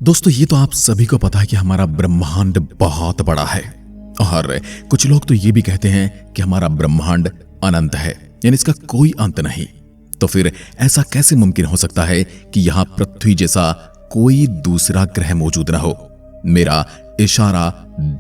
दोस्तों, ये तो आप सभी को पता है कि हमारा ब्रह्मांड बहुत बड़ा है और कुछ लोग तो ये भी कहते हैं कि हमारा ब्रह्मांड अनंत है, यानी इसका कोई अंत नहीं। तो फिर ऐसा कैसे मुमकिन हो सकता है कि यहां पृथ्वी जैसा कोई दूसरा ग्रह मौजूद ना हो? मेरा इशारा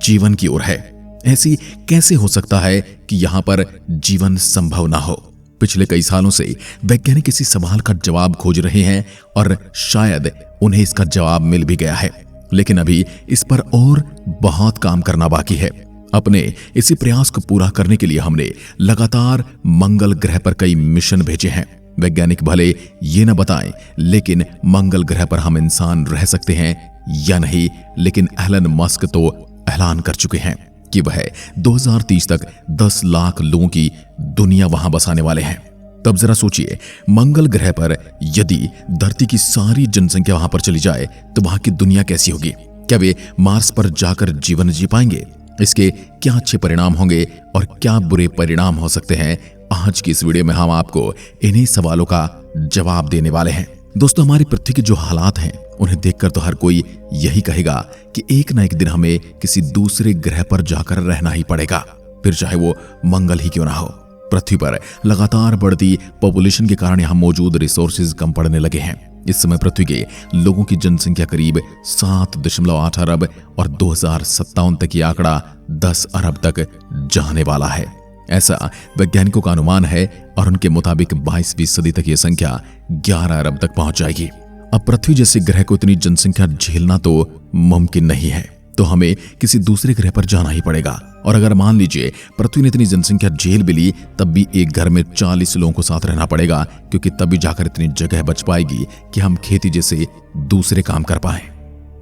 जीवन की ओर है। ऐसी कैसे हो सकता है कि यहां पर जीवन संभव ना हो? पिछले कई सालों से वैज्ञानिक इसी सवाल का जवाब खोज रहे हैं और शायद उन्हें इसका जवाब मिल भी गया है, लेकिन अभी इस पर और बहुत काम करना बाकी है। अपने इसी प्रयास को पूरा करने के लिए हमने लगातार मंगल ग्रह पर कई मिशन भेजे हैं। वैज्ञानिक भले ये न बताएं, लेकिन मंगल ग्रह पर हम इंसान रह सकते हैं या नहीं, लेकिन एलन मस्क तो ऐलान कर चुके हैं कि वह 2030 तक 10 लाख लोगों की दुनिया वहां बसाने वाले हैं। तब जरा सोचिए, मंगल ग्रह पर यदि धरती की सारी जनसंख्या वहां पर चली जाए तो वहां की दुनिया कैसी होगी? क्या वे मार्स पर जाकर जीवन जी पाएंगे? इसके क्या अच्छे परिणाम होंगे और क्या बुरे परिणाम हो सकते हैं? आज की इस वीडियो में हम आपको इन्हीं सवालों का जवाब देने वाले हैं। दोस्तों, हमारी पृथ्वी के जो हालात हैं उन्हें देखकर तो हर कोई यही कहेगा कि एक ना एक दिन हमें किसी दूसरे ग्रह पर जाकर रहना ही पड़ेगा, फिर चाहे वो मंगल ही क्यों ना हो। पृथ्वी पर लगातार बढ़ती पॉपुलेशन के कारण यहां मौजूद रिसोर्सेज कम पड़ने लगे हैं। इस समय पृथ्वी के लोगों की जनसंख्या करीब 7.8 अरब और 2057 तक ये आंकड़ा 10 अरब तक जाने वाला है, ऐसा वैज्ञानिकों का अनुमान है। और उनके मुताबिक 22वीं सदी तक यह संख्या 11 अरब तक पहुंच जाएगी। अब पृथ्वी जैसे ग्रह को इतनी जनसंख्या झेलना तो मुमकिन नहीं है, तो हमें किसी दूसरे ग्रह पर जाना ही पड़ेगा। और अगर मान लीजिए पृथ्वी ने इतनी जनसंख्या झेल भी ली, तब भी एक घर में 40 लोगों को साथ रहना पड़ेगा, क्योंकि तभी जाकर इतनी जगह बच पाएगी कि हम खेती जैसे दूसरे काम कर पाएं।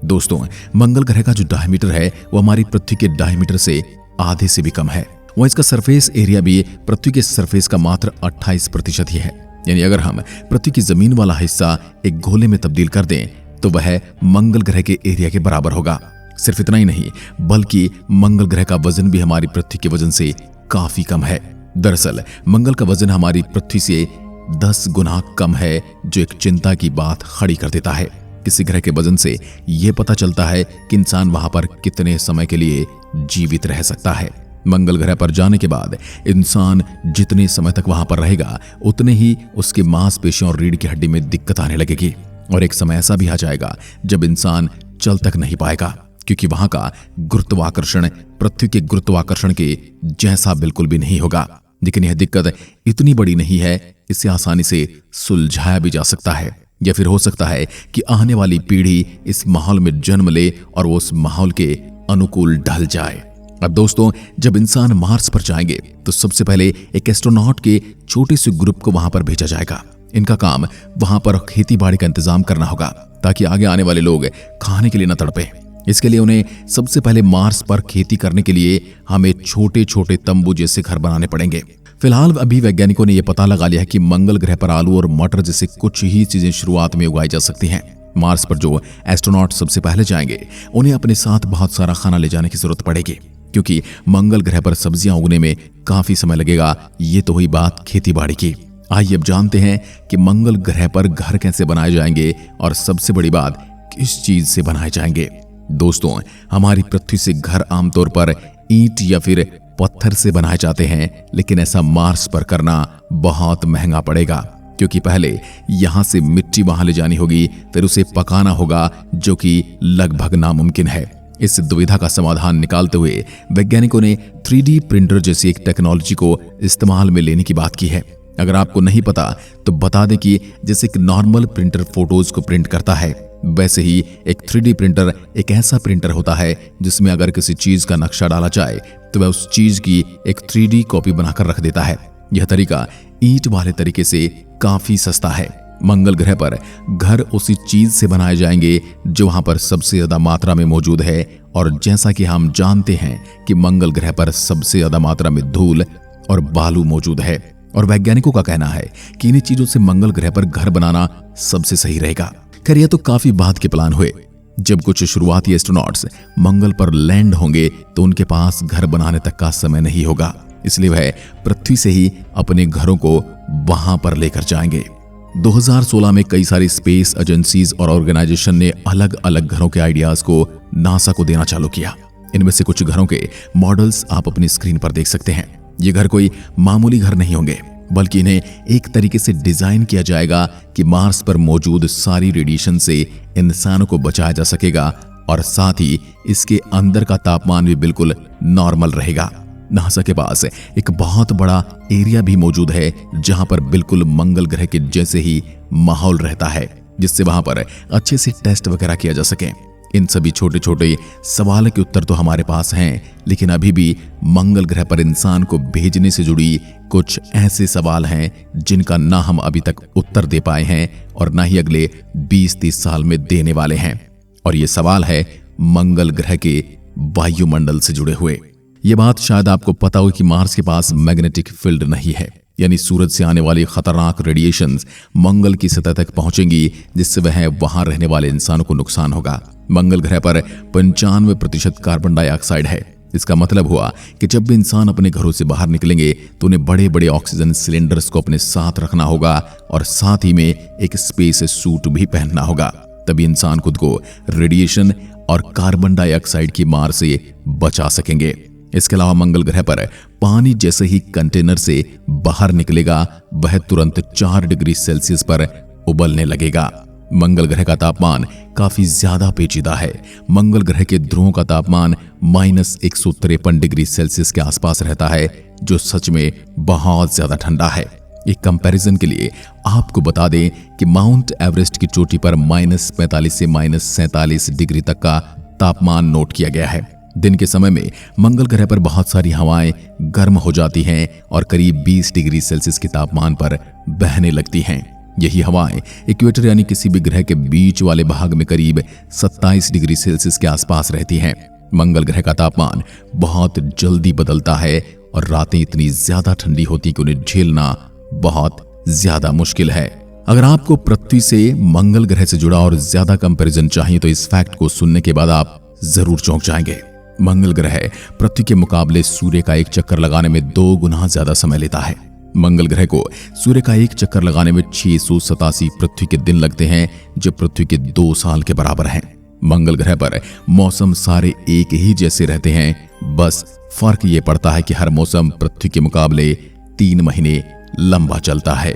दोस्तों, मंगल ग्रह का जो डायमीटर है वो हमारी पृथ्वी के डायमीटर से आधे से भी कम है। वह इसका सरफेस एरिया भी पृथ्वी के सरफेस का मात्र 28% ही है। यानी अगर हम पृथ्वी की जमीन वाला हिस्सा एक गोले में तब्दील कर दें तो वह मंगल ग्रह के एरिया के बराबर होगा। सिर्फ इतना ही नहीं, बल्कि मंगल ग्रह का वजन भी हमारी पृथ्वी के वजन से काफी कम है। दरअसल मंगल का वजन हमारी पृथ्वी से 10 गुना कम है, जो एक चिंता की बात खड़ी कर देता है। किसी ग्रह के वजन से यह पता चलता है कि इंसान वहां पर कितने समय के लिए जीवित रह सकता है। मंगल ग्रह पर जाने के बाद इंसान जितने समय तक वहां पर रहेगा, उतने ही उसके मांसपेशियों और रीढ़ की हड्डी में दिक्कत आने लगेगी। और एक समय ऐसा भी आ जाएगा जब इंसान चल तक नहीं पाएगा, क्योंकि वहां का गुरुत्वाकर्षण पृथ्वी के गुरुत्वाकर्षण के जैसा बिल्कुल भी नहीं होगा। लेकिन यह दिक्कत इतनी बड़ी नहीं है, इसे आसानी से सुलझाया भी जा सकता है। या फिर हो सकता है कि आने वाली पीढ़ी इस माहौल में जन्म ले और वो उस माहौल के अनुकूल ढल जाए। अब दोस्तों, जब इंसान मार्स पर जाएंगे तो सबसे पहले एक एस्ट्रोनॉट के छोटे से ग्रुप को वहां पर भेजा जाएगा। इनका काम वहां पर खेती बाड़ी का इंतजाम करना होगा, ताकि आगे आने वाले लोग खाने के लिए न तड़पे। इसके लिए उन्हें सबसे पहले मार्स पर खेती करने के लिए हमें छोटे छोटे तंबू जैसे घर बनाने पड़ेंगे। फिलहाल अभी वैज्ञानिकों ने यह पता लगा लिया है कि मंगल ग्रह पर आलू और मटर जैसे कुछ ही चीजें शुरुआत में उगाई जा सकती हैं। मार्स पर जो एस्ट्रोनॉट सबसे पहले जाएंगे, उन्हें अपने साथ बहुत सारा खाना ले जाने की जरूरत पड़ेगी, क्योंकि मंगल ग्रह पर सब्जियां उगने में काफी समय लगेगा। ये तो हुई बात खेती बाड़ी की। आइए अब जानते हैं कि मंगल ग्रह पर घर कैसे बनाए जाएंगे और सबसे बड़ी बात, किस चीज से बनाए जाएंगे। दोस्तों, हमारी पृथ्वी से घर आमतौर पर ईंट या फिर पत्थर से बनाए जाते हैं, लेकिन ऐसा मार्स पर करना बहुत महंगा पड़ेगा, क्योंकि पहले यहां से मिट्टी वहां ले जानी होगी, फिर उसे पकाना होगा, जो कि लगभग नामुमकिन है। इस दुविधा का समाधान निकालते हुए वैज्ञानिकों ने 3D प्रिंटर जैसी एक टेक्नोलॉजी को इस्तेमाल में लेने की बात की है। अगर आपको नहीं पता तो बता दें कि जैसे एक नॉर्मल प्रिंटर फोटोज को प्रिंट करता है, वैसे ही एक 3D प्रिंटर एक ऐसा प्रिंटर होता है जिसमें अगर किसी चीज का नक्शा डाला जाए तो वह उस चीज की एक 3D कॉपी बनाकर रख देता है। यह तरीका ईंट वाले तरीके से काफी सस्ता है। मंगल ग्रह पर घर उसी चीज से बनाए जाएंगे जो वहां पर सबसे ज्यादा मात्रा में मौजूद है। और जैसा कि हम जानते हैं कि मंगल ग्रह पर सबसे ज्यादा मात्रा में धूल और बालू मौजूद है, और वैज्ञानिकों का कहना है कि इन्हीं चीजों से मंगल ग्रह पर घर बनाना सबसे सही रहेगा। खैर, यह तो काफी बाद के प्लान हुए। जब कुछ शुरुआती एस्ट्रोनॉट्स मंगल पर लैंड होंगे तो उनके पास घर बनाने तक का समय नहीं होगा, इसलिए वह पृथ्वी से ही अपने घरों को वहां पर लेकर जाएंगे। 2016 में कई सारी स्पेस एजेंसीज और ऑर्गेनाइजेशन ने अलग अलग घरों के आइडियाज को नासा को देना चालू किया। इनमें से कुछ घरों के मॉडल्स आप अपनी स्क्रीन पर देख सकते हैं। ये घर कोई मामूली घर नहीं होंगे, बल्कि इन्हें एक तरीके से डिजाइन किया जाएगा कि मार्स पर मौजूद सारी रेडिएशन से इंसानों को बचाया जा सकेगा और साथ ही इसके अंदर का तापमान भी बिल्कुल नॉर्मल रहेगा। नासा के पास एक बहुत बड़ा एरिया भी मौजूद है जहां पर बिल्कुल मंगल ग्रह के जैसे ही माहौल रहता है, जिससे वहां पर अच्छे से टेस्ट वगैरह किया जा सके। इन सभी छोटे छोटे सवालों के उत्तर तो हमारे पास हैं, लेकिन अभी भी मंगल ग्रह पर इंसान को भेजने से जुड़ी कुछ ऐसे सवाल हैं जिनका ना हम अभी तक उत्तर दे पाए हैं और ना ही अगले 20-30 साल में देने वाले हैं। और ये सवाल है मंगल ग्रह के वायुमंडल से जुड़े हुए। ये बात शायद आपको पता हो कि मार्स के पास मैग्नेटिक फील्ड नहीं है, यानी सूरज से आने वाली खतरनाक रेडिएशंस मंगल की सतह तक पहुंचेंगी, जिससे वहां रहने वाले इंसानों को नुकसान होगा। मंगल ग्रह पर 95% कार्बन डाइऑक्साइड है। इसका मतलब हुआ कि जब भी इंसान अपने घरों से बाहर निकलेंगे तो उन्हें बड़े बड़े ऑक्सीजन सिलेंडर्स को अपने साथ रखना होगा और साथ ही में एक स्पेस सूट भी पहनना होगा। तभी इंसान खुद को रेडिएशन और कार्बन डाइऑक्साइड की मार से बचा सकेंगे। इसके अलावा मंगल ग्रह पर पानी जैसे ही कंटेनर से बाहर निकलेगा वह तुरंत 4 डिग्री सेल्सियस पर उबलने लगेगा। मंगल ग्रह का तापमान काफी ज्यादा पेचीदा है। मंगल ग्रह के ध्रुवों का तापमान -153 डिग्री सेल्सियस के आसपास रहता है, जो सच में बहुत ज्यादा ठंडा है। एक कंपैरिजन के लिए आपको बता दें कि माउंट एवरेस्ट की चोटी पर -45 से -47 डिग्री तक का तापमान नोट किया गया है। दिन के समय में मंगल ग्रह पर बहुत सारी हवाएं गर्म हो जाती हैं और करीब 20 डिग्री सेल्सियस के तापमान पर बहने लगती हैं। यही हवाएं इक्वेटर यानी किसी भी ग्रह के बीच वाले भाग में करीब 27 डिग्री सेल्सियस के आसपास रहती हैं। मंगल ग्रह का तापमान बहुत जल्दी बदलता है और रातें इतनी ज्यादा ठंडी होती कि उन्हें झेलना बहुत ज्यादा मुश्किल है। अगर आपको पृथ्वी से मंगल ग्रह से जुड़ा और ज्यादा कंपैरिजन चाहिए तो इस फैक्ट को सुनने के बाद आप जरूर चौंक जाएंगे। मंगल ग्रह पृथ्वी के मुकाबले सूर्य का एक चक्कर लगाने में 2 गुना ज्यादा समय लेता है। मंगल ग्रह को सूर्य का एक चक्कर लगाने में 687 पृथ्वी के दिन लगते हैं, जो पृथ्वी के 2 साल के बराबर हैं। मंगल ग्रह पर मौसम सारे एक ही जैसे रहते हैं, बस फर्क ये पड़ता है कि हर मौसम पृथ्वी के मुकाबले 3 महीने लंबा चलता है।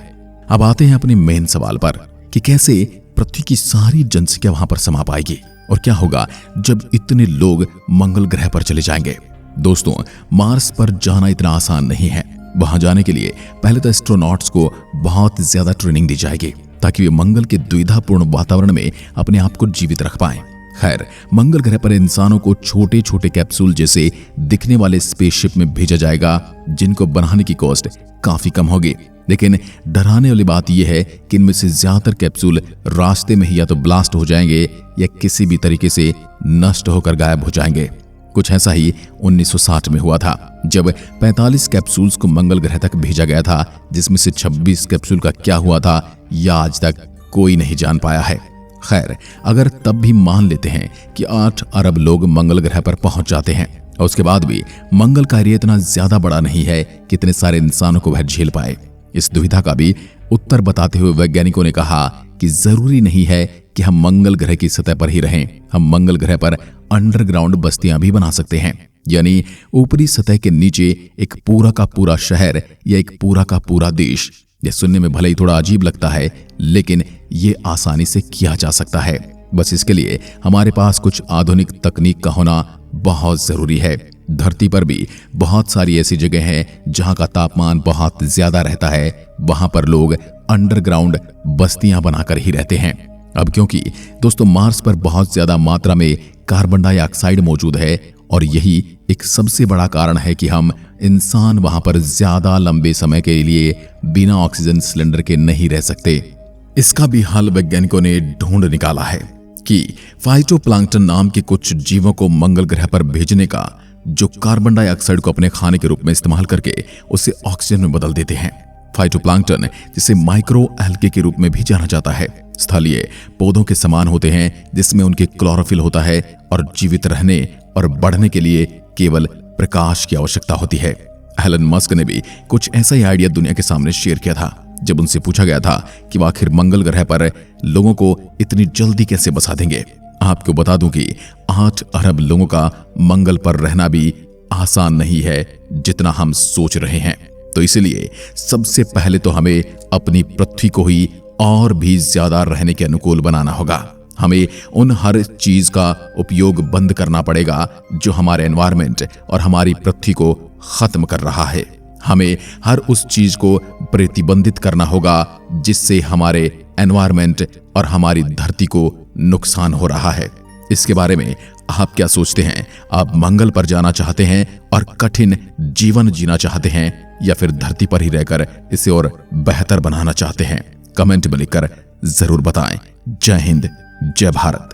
अब आते हैं अपने मेन सवाल पर कि कैसे पृथ्वी की सारी जनसंख्या वहां पर समा पाएगी और क्या होगा जब इतने लोग मंगल ग्रह पर चले जाएंगे। दोस्तों, मार्स पर जाना इतना आसान नहीं है। वहां जाने के लिए पहले तो एस्ट्रोनॉट्स को बहुत ज्यादा ट्रेनिंग दी जाएगी ताकि वे मंगल के द्विधापूर्ण वातावरण में अपने आप को जीवित रख पाएं। खैर, मंगल ग्रह पर इंसानों को छोटे छोटे कैप्सूल जैसे दिखने वाले स्पेसशिप में भेजा जाएगा, जिनको बनाने की कॉस्ट काफी कम होगी। लेकिन डराने वाली बात यह है कि इनमें से ज्यादातर कैप्सूल रास्ते में ही या तो ब्लास्ट हो जाएंगे या किसी भी तरीके से नष्ट होकर गायब हो जाएंगे। कुछ ऐसा ही 1960 में हुआ था, जब 45 कैप्सूल्स को मंगल ग्रह तक भेजा गया था, जिसमें से 26 कैप्सूल का क्या हुआ था यह आज तक कोई नहीं जान पाया है। खैर, अगर तब भी मान लेते हैं कि 8 अरब लोग मंगल ग्रह पर पहुंच जाते हैं और उसके बाद भी मंगल का एरिया इतना ज्यादा बड़ा नहीं है कि इतने सारे इंसानों को वह झेल पाए। इस दुविधा का भी उत्तर बताते हुए वैज्ञानिकों ने कहा कि जरूरी नहीं है कि हम मंगल ग्रह की सतह पर ही रहें। हम मंगल ग्रह पर अंडरग्राउंड बस्तियां भी बना सकते हैं, यानी ऊपरी सतह के नीचे एक पूरा का पूरा शहर या एक पूरा का पूरा देश। यह सुनने में भले ही थोड़ा अजीब लगता है, लेकिन ये आसानी से किया जा सकता है। बस इसके लिए हमारे पास कुछ आधुनिक तकनीक का होना बहुत जरूरी है। धरती पर भी बहुत सारी ऐसी जगह हैं जहां का तापमान बहुत ज्यादा रहता है। वहां पर लोग अंडरग्राउंड बस्तियां बनाकर ही रहते हैं। अब क्योंकि दोस्तों मार्स पर बहुत ज्यादा मात्रा में कार्बन डाइऑक्साइड मौजूद है और यही एक सबसे बड़ा कारण है कि हम इंसान वहां पर ज्यादा लंबे समय के लिए बिना ऑक्सीजन सिलेंडर के नहीं रह सकते। इसका भी हल वैज्ञानिकों ने ढूंढ निकाला है कि फाइटोप्लैंक्टन नाम के कुछ जीवों को मंगल ग्रह पर भेजने का, जो कार्बन डाइऑक्साइड को अपने खाने के रूप में इस्तेमाल करके उसे ऑक्सीजन में बदल देते हैं। फाइटोप्लैंक्टन, जिसे माइक्रो एल्गे के रूप में भी जाना जाता है, स्थलीय पौधों के समान होते हैं, जिसमें उनके क्लोरोफिल होता है और जीवित रहने और बढ़ने के लिए केवल प्रकाश की आवश्यकता होती है। एलन मस्क ने भी कुछ ऐसा ही आइडिया दुनिया के सामने शेयर किया था। जब उनसे पूछा गया था कि वो आखिर मंगल ग्रह पर लोगों को इतनी जल्दी कैसे बसा देंगे। आपको बता दूं कि 8 अरब लोगों का मंगल पर रहना भी आसान नहीं है जितना हम सोच रहे हैं। तो इसलिए सबसे पहले तो हमें अपनी पृथ्वी को ही और भी ज्यादा रहने के अनुकूल बनाना होगा। हमें उन हर चीज का उपयोग बंद करना पड़ेगा जो हमारे एनवायरनमेंट और हमारी पृथ्वी को खत्म कर रहा है। हमें हर उस चीज को प्रतिबंधित करना होगा जिससे हमारे एनवायरनमेंट और हमारी धरती को नुकसान हो रहा है। इसके बारे में आप क्या सोचते हैं? आप मंगल पर जाना चाहते हैं और कठिन जीवन जीना चाहते हैं, या फिर धरती पर ही रहकर इसे और बेहतर बनाना चाहते हैं? कमेंट में लिखकर जरूर बताएं। जय हिंद, जय भारत।